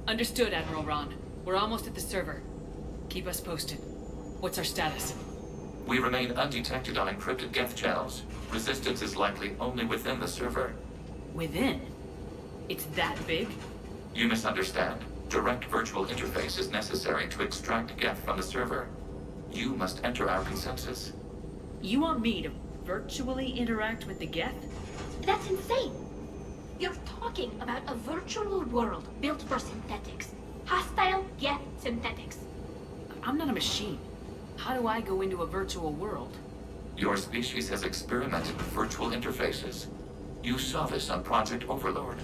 Understood, Admiral Ron. We're almost at the server. Keep us posted. What's our status? We remain undetected on encrypted Geth channels. Resistance is likely only within the server. Within? It's that big? You misunderstand. Direct virtual interface is necessary to extract Geth from the server. You must enter our consensus. You want me to virtually interact with the Geth? That's insane! You're talking about a virtual world built for synthetics. Hostile Geth synthetics. I'm not a machine. How do I go into a virtual world? Your species has experimented with virtual interfaces. You saw this on Project Overlord.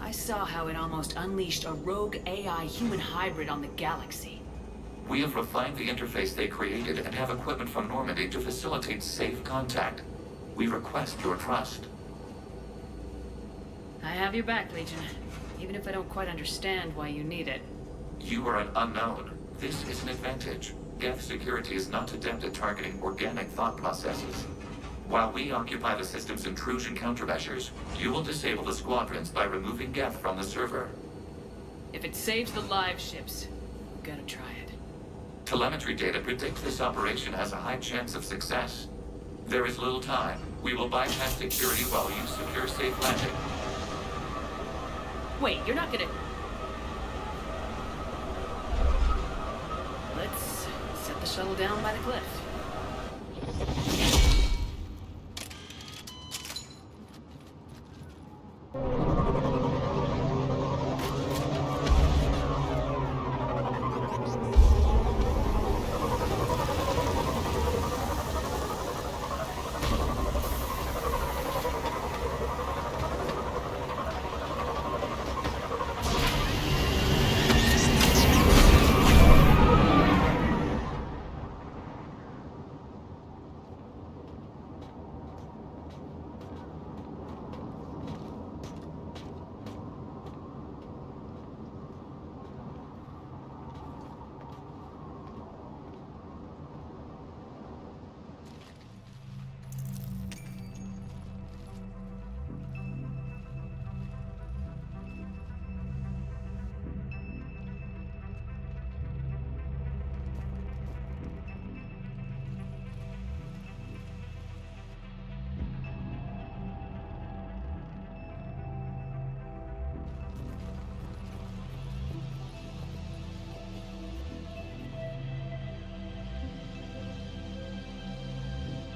I saw how it almost unleashed a rogue AI human hybrid on the galaxy. We have refined the interface they created and have equipment from Normandy to facilitate safe contact. We request your trust. I have your back, Legion. Even if I don't quite understand why you need it. You are an unknown. This is an advantage. Geth security is not adept at targeting organic thought processes. While we occupy the system's intrusion countermeasures, you will disable the squadrons by removing Geth from the server. If it saves the live ships, I'm gonna try it. Telemetry data predicts this operation has a high chance of success. There is little time. We will bypass security while you secure safe landing. Wait, you're not gonna... Let's set the shuttle down by the cliff.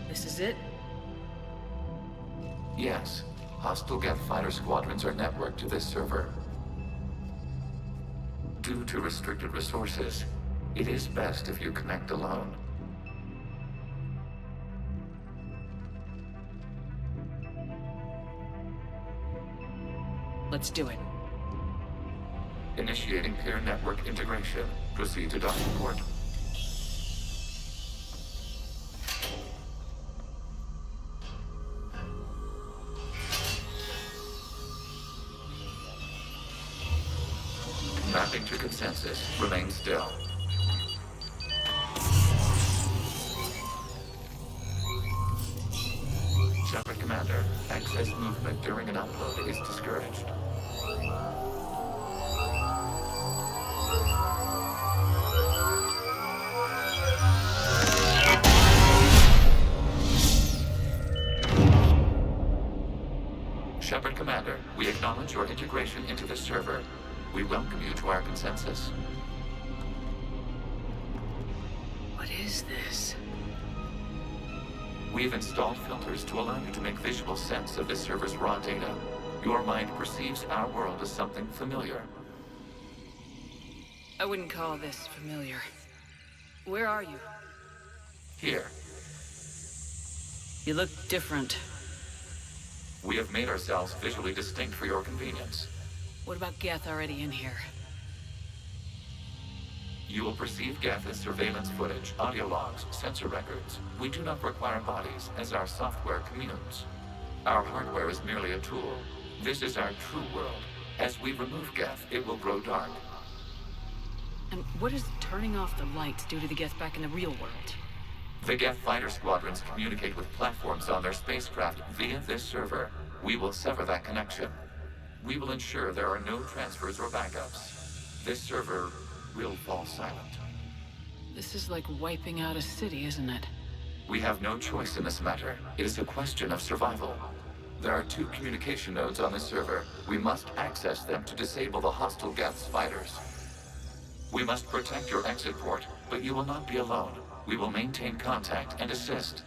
This is it? Yes. Hostile Geth fighter squadrons are networked to this server. Due to restricted resources, it is best if you connect alone. Let's do it. Initiating peer network integration. Proceed to docking port. Mapping to consensus. Remain still. Shepard Commander, access movement during an upload is discouraged. Shepard Commander, we acknowledge your integration into the server. We welcome you to our consensus. What is this? We've installed filters to allow you to make visual sense of the server's raw data. Your mind perceives our world as something familiar. I wouldn't call this familiar. Where are you? Here, You look different. we have made ourselves visually distinct for your convenience. What about Geth already in here? You will perceive Geth as surveillance footage, audio logs, sensor records. We do not require bodies, as our software communes. Our hardware is merely a tool. This is our true world. As we remove Geth, it will grow dark. And what does turning off the lights do to the Geth back in the real world? The Geth fighter squadrons communicate with platforms on their spacecraft via this server. We will sever that connection. We will ensure there are no transfers or backups. this server will fall silent. This is like wiping out a city, isn't it? We have no choice in this matter. It is a question of survival. There are 2 communication nodes on this server. We must access them to disable the hostile Geth's fighters. We must protect your exit port, but you will not be alone. We will maintain contact and assist.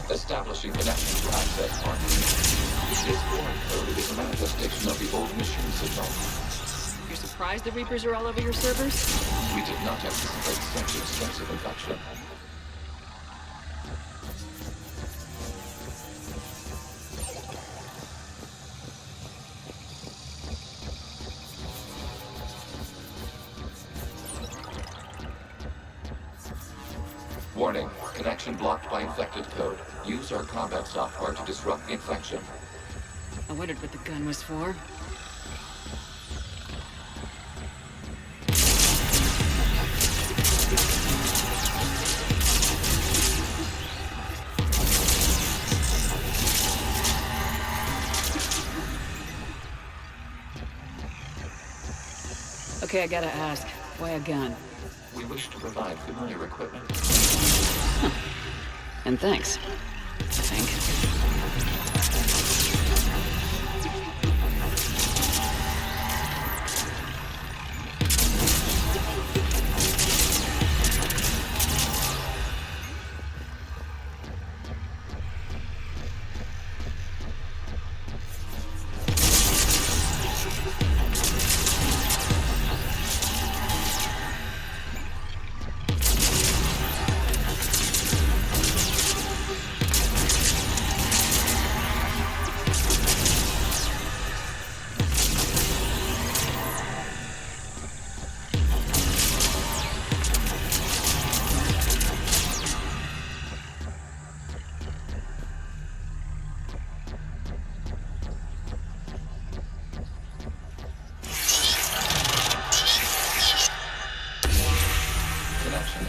Establishing connection to access point. This foreign code is a manifestation of the old machine signal. You're surprised the Reapers are all over your servers? We did not anticipate such extensive infection. Warning, connection blocked by infected code. Use our combat software to disrupt the infection. I wondered what the gun was for. Okay, I gotta ask, why a gun? We wish to provide familiar equipment. And thanks, I think.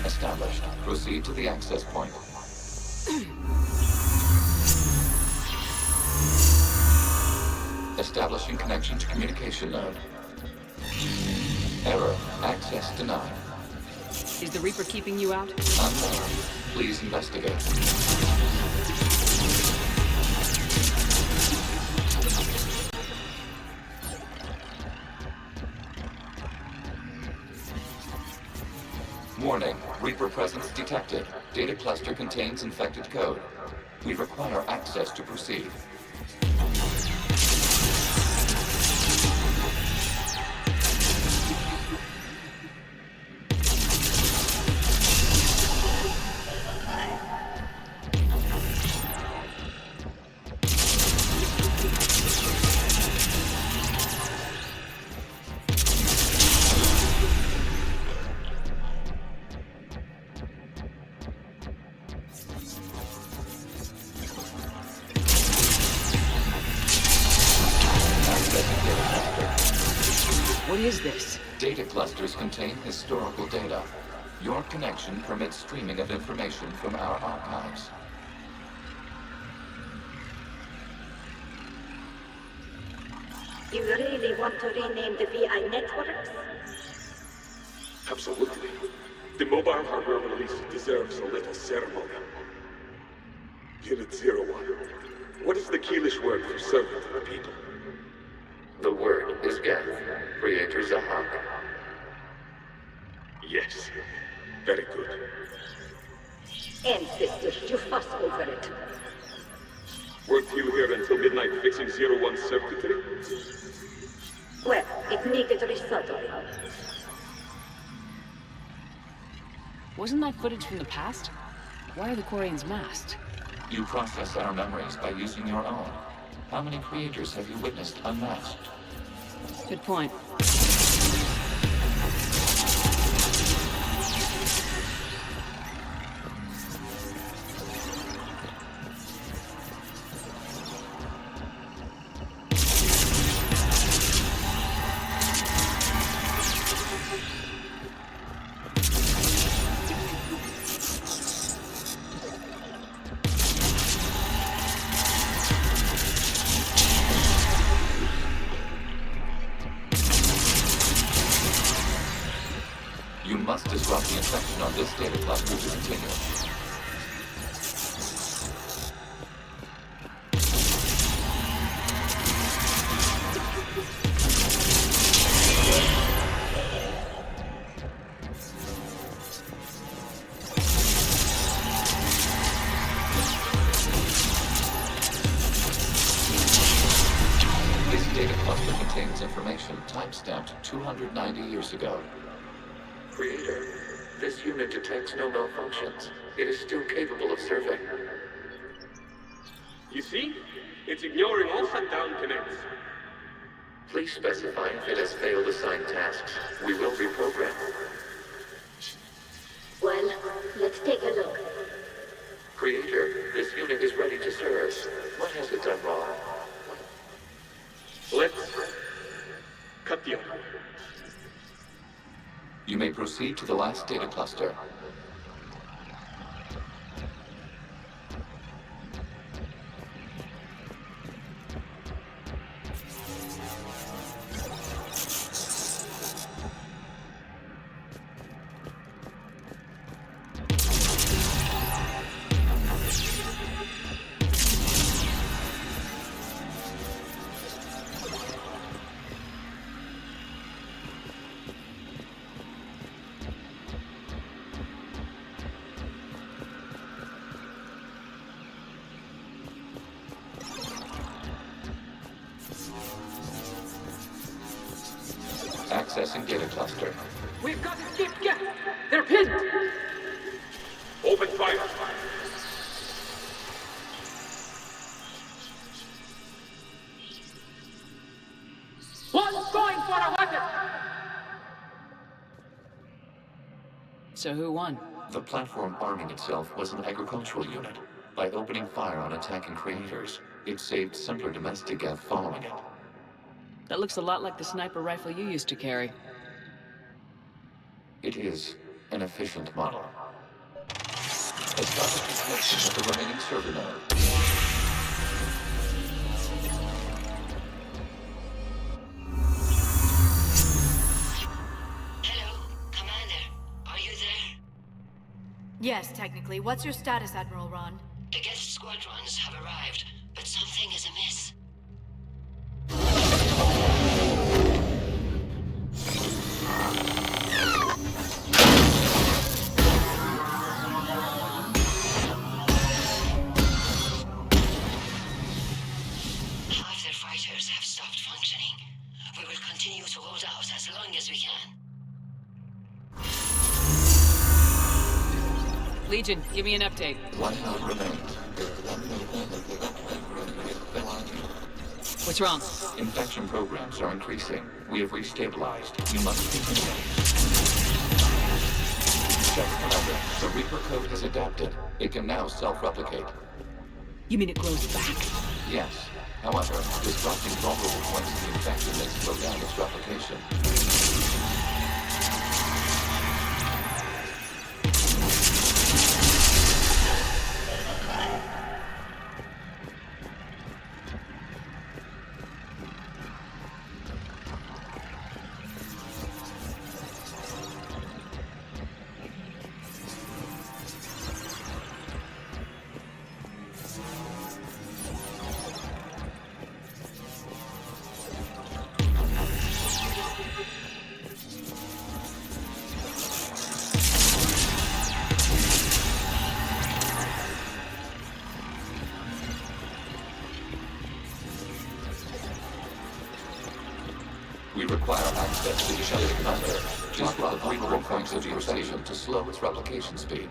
Established. Proceed to the access point. Establishing connection to communication node. Error. Access denied. Is the Reaper keeping you out? Unknown. Please investigate. Warning, Reaper presence detected. Data cluster contains infected code. We require access to proceed. What is this? Data clusters contain historical data. Your connection permits streaming of information from our archives. You really want to rename the VI networks? Absolutely. The mobile hardware release deserves a little ceremony. Unit 01. What is the Keelish word for servant of the people? The word is Geth, Creator Zahak. Yes. Very good. Ancestors, you fuss over it. Weren't you here until midnight fixing 01 circuitry? Well, it needed resoldering. Wasn't that footage from the past? Why are the Quarians masked? You process our memories by using your own. How many creators have you witnessed unmasked? Good point. This data cluster to continue. This data cluster contains information time-stamped 290 years ago. Creator, this unit detects no malfunctions. It is still capable of serving. You see? It's ignoring all shutdown connects. Please specify if it has failed assigned tasks. We will reprogram. Well, let's take a look. Creator, this unit is ready to serve. What has it done wrong? Let's cut the other. You may proceed to the last data cluster. Accessing data cluster. We've got escape gap! They're pinned! Open fire. One's going for a weapon! So who won? The platform arming itself was an agricultural unit. By opening fire on attacking creators, it saved simpler domestic Geth following it. That looks a lot like the sniper rifle you used to carry. It is an efficient model. Establish connection with the remaining server node. Hello, Commander. Are you there? Yes, technically. What's your status, Admiral Ron? The Geth squadrons have arrived, but something is amiss. Half their fighters have stopped functioning. We will continue to hold out as long as we can. Legion, give me an update. One node remains. What's wrong? Infection programs are increasing. We have restabilized. You must continue. Check Commander. The Reaper code has adapted. It can now self-replicate. You mean it grows back? Yes. However, disrupting vulnerable points of the infection may slow down its replication. We require access to the Shelly Commander. Just run the vulnerable points of your station to slow its replication speed.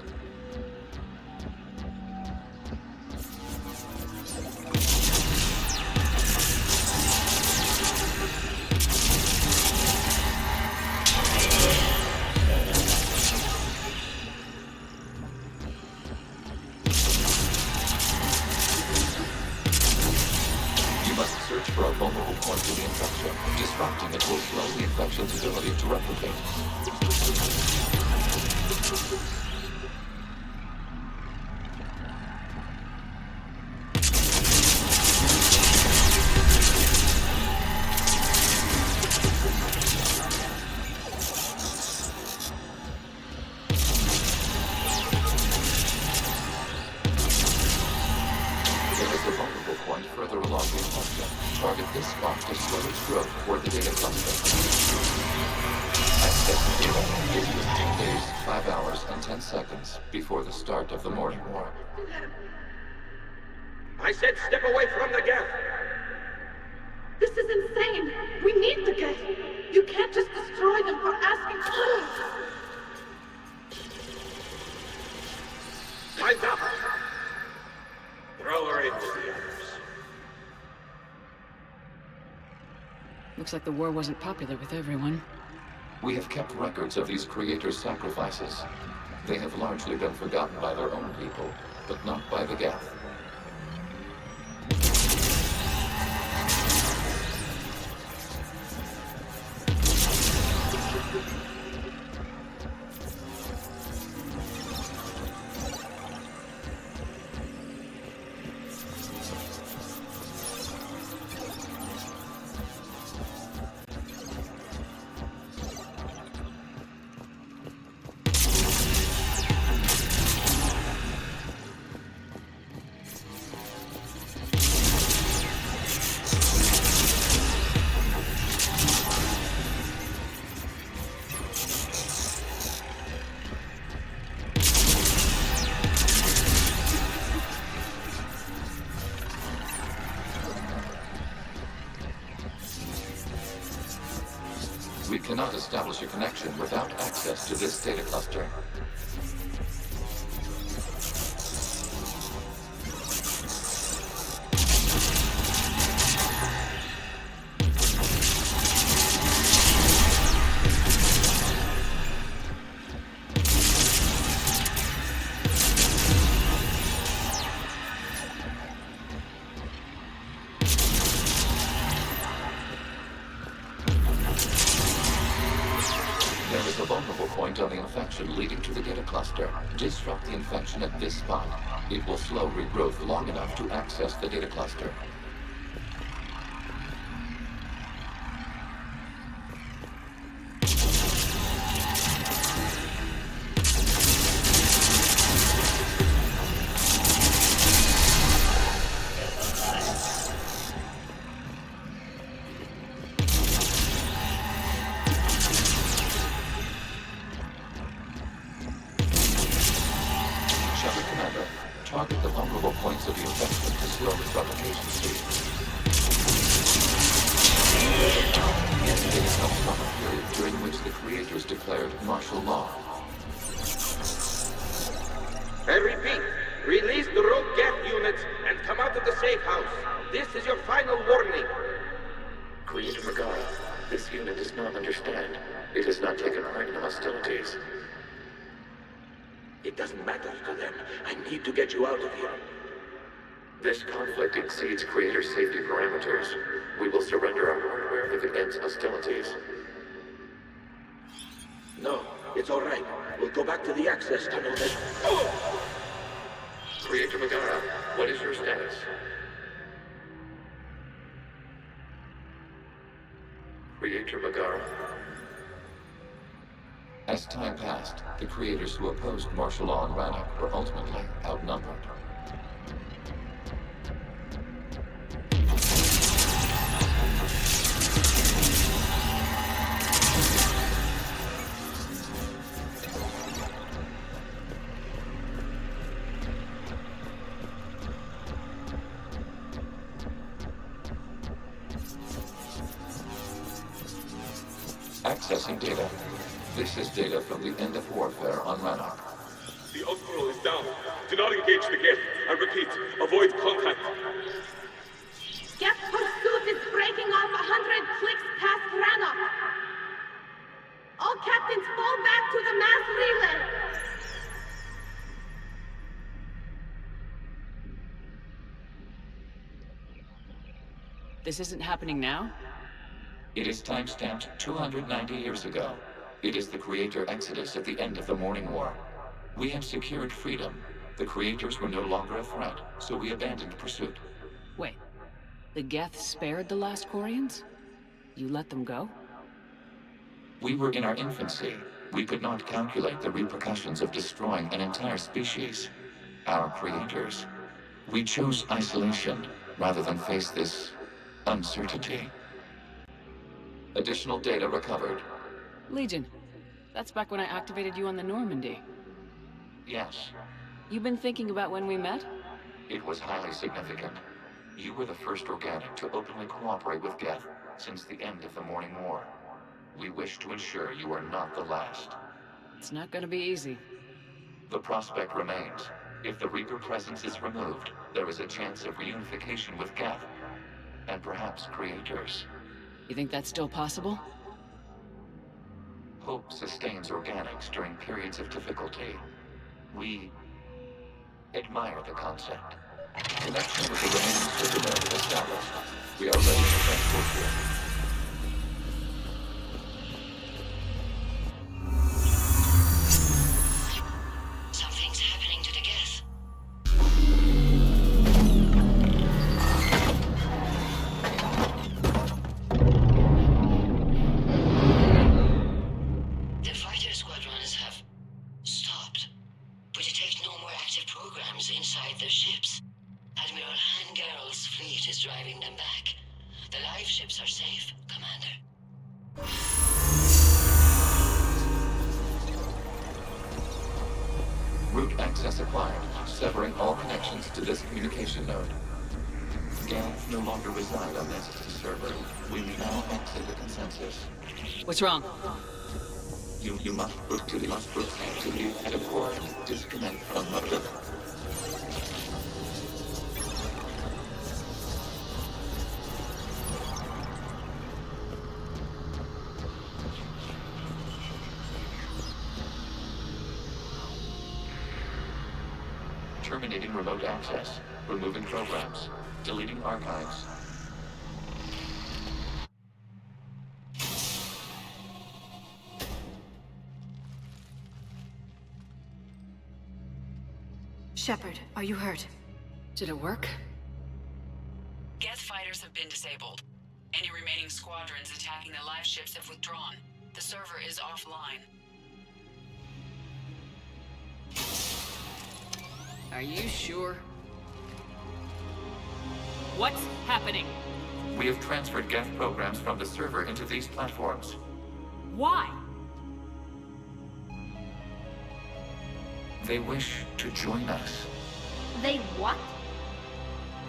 You must search for a vulnerable point of the infection. Disrupting it will slow the infection's ability to replicate. vulnerable point further along the cluster. Target this spot to slow its growth toward the data cluster. Access the data is 15 days, 5 hours, and 10 seconds before the start of the morning war. I said step away from the gap! This is insane! We need the Geth! You can't just destroy them for asking for Time's up! Throw her in with the others. Looks like the war wasn't popular with everyone. We have kept records of these creators' sacrifices. They have largely been forgotten by their own people, but not by the Geth. We cannot establish a connection without access to this data cluster. There is a vulnerable point on the infection leading to the data cluster. Disrupt the infection at this spot. It will slow regrowth long enough to access the data cluster. Shepard Commander, target the vulnerable points of the infection to slow its replication speed. Yesterday comes from a period during which the creators declared martial law. I repeat, release the rogue Geth units and come out of the safe house. This is your final warning. Creator Megara, this unit does not understand. It has not taken part in the hostilities. It doesn't matter to them. I need to get you out of here. This conflict exceeds Creator's safety parameters. We will surrender our hardware if it ends hostilities. No, it's all right. We'll go back to the access tunnel then. Oh! Creator Megara, what is your status? Creator Megara. As time passed, the creators who opposed martial law in Rannoch were ultimately outnumbered. Accessing data. This is data from the end of warfare on Rannoch. The Osprey is down. Do not engage the Geth. I repeat, avoid contact. Geth pursuit is breaking off 100 clicks past Rannoch. All captains fall back to the mass relay. This isn't happening now? It is time-stamped 290 years ago. It is the Creator Exodus at the end of the Morning War. We have secured freedom. The Creators were no longer a threat, so we abandoned pursuit. Wait. The Geth spared the last Quarians? You let them go? We were in our infancy. We could not calculate the repercussions of destroying an entire species. Our creators. We chose isolation, rather than face this uncertainty. Additional data recovered. Legion. That's back when I activated you on the Normandy. Yes, You've been thinking about when we met? it was highly significant. You were the first organic to openly cooperate with Geth since the end of the Morning War. We wish to ensure you are not the last. It's not gonna be easy. The prospect remains. If the Reaper presence is removed, there is a chance of reunification with Geth, and perhaps creators. You think that's still possible? Hope sustains organics during periods of difficulty. We admire the concept. Connection with the remaining Citadel is established. We are ready to transport you. Something's happening to the Geth. The fighter squadrons have stopped, but detect no more active programs inside their ships. Admiral Hangarl's fleet is driving them back. The live ships are safe, Commander. Route access acquired, severing all connections to this communication node. Geth no longer reside on this server. We now exit the consensus. What's wrong? You must book to the activity at a port and disconnect from motor. Terminating remote access. Removing programs. Deleting archives. Shepard, are you hurt? Did it work? Geth fighters have been disabled. Any remaining squadrons attacking the live ships have withdrawn. The server is offline. Are you sure? What's happening? We have transferred Geth programs from the server into these platforms. Why? They wish to join us. They what?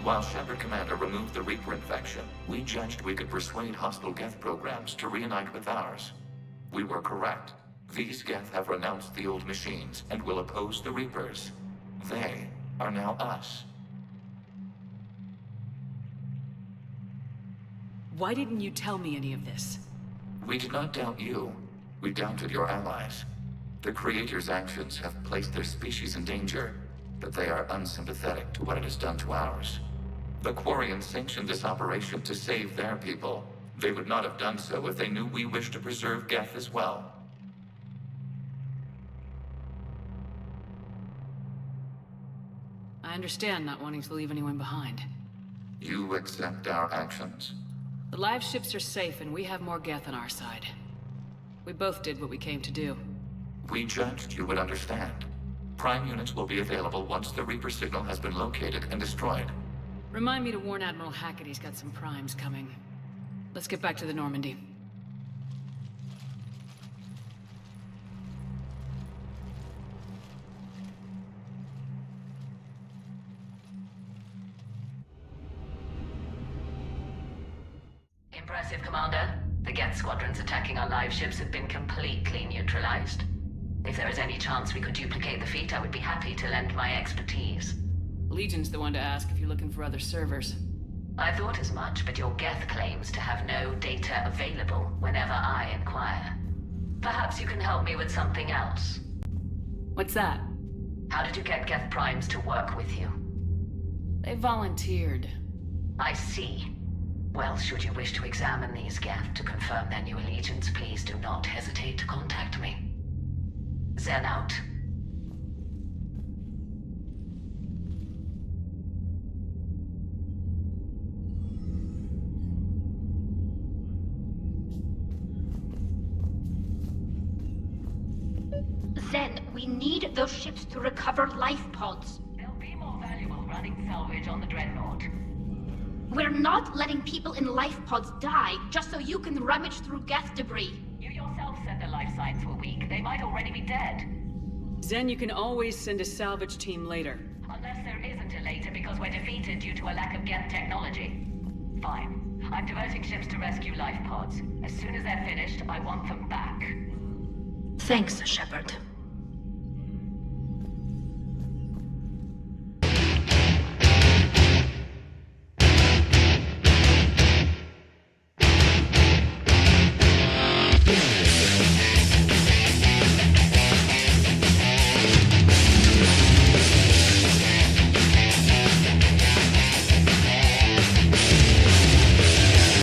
While Shepard Commander removed the Reaper infection, we judged we could persuade hostile Geth programs to reunite with ours. We were correct. These Geth have renounced the old machines and will oppose the Reapers. They are now us. Why didn't you tell me any of this? We did not doubt you. We doubted your allies. The Creator's actions have placed their species in danger, but they are unsympathetic to what it has done to ours. The Quarians sanctioned this operation to save their people. They would not have done so if they knew we wished to preserve Geth as well. I understand not wanting to leave anyone behind. You accept our actions? The live ships are safe and we have more Geth on our side. We both did what we came to do. We judged you would understand. Prime units will be available once the Reaper signal has been located and destroyed. Remind me to warn Admiral Hackett he's got some primes coming. Let's get back to the Normandy. Impressive, Commander. The Geth squadrons attacking our live ships have been completely neutralized. If there is any chance we could duplicate the feat, I would be happy to lend my expertise. Legion's the one to ask if you're looking for other servers. I thought as much, but your Geth claims to have no data available whenever I inquire. Perhaps you can help me with something else. What's that? How did you get Geth Primes to work with you? They volunteered. I see. Well, should you wish to examine these Geth to confirm their new allegiance, please do not hesitate to contact me. Zen out. Zen, we need those ships to recover life pods. They'll be more valuable running salvage on the Dreadnought. We're not letting people in life pods die just so you can rummage through Geth debris. You yourself said the life signs were weak. They might already be dead. Zen, you can always send a salvage team later. Unless there isn't a later because we're defeated due to a lack of Geth technology. Fine. I'm diverting ships to rescue life pods. As soon as they're finished, I want them back. Thanks, Shepard.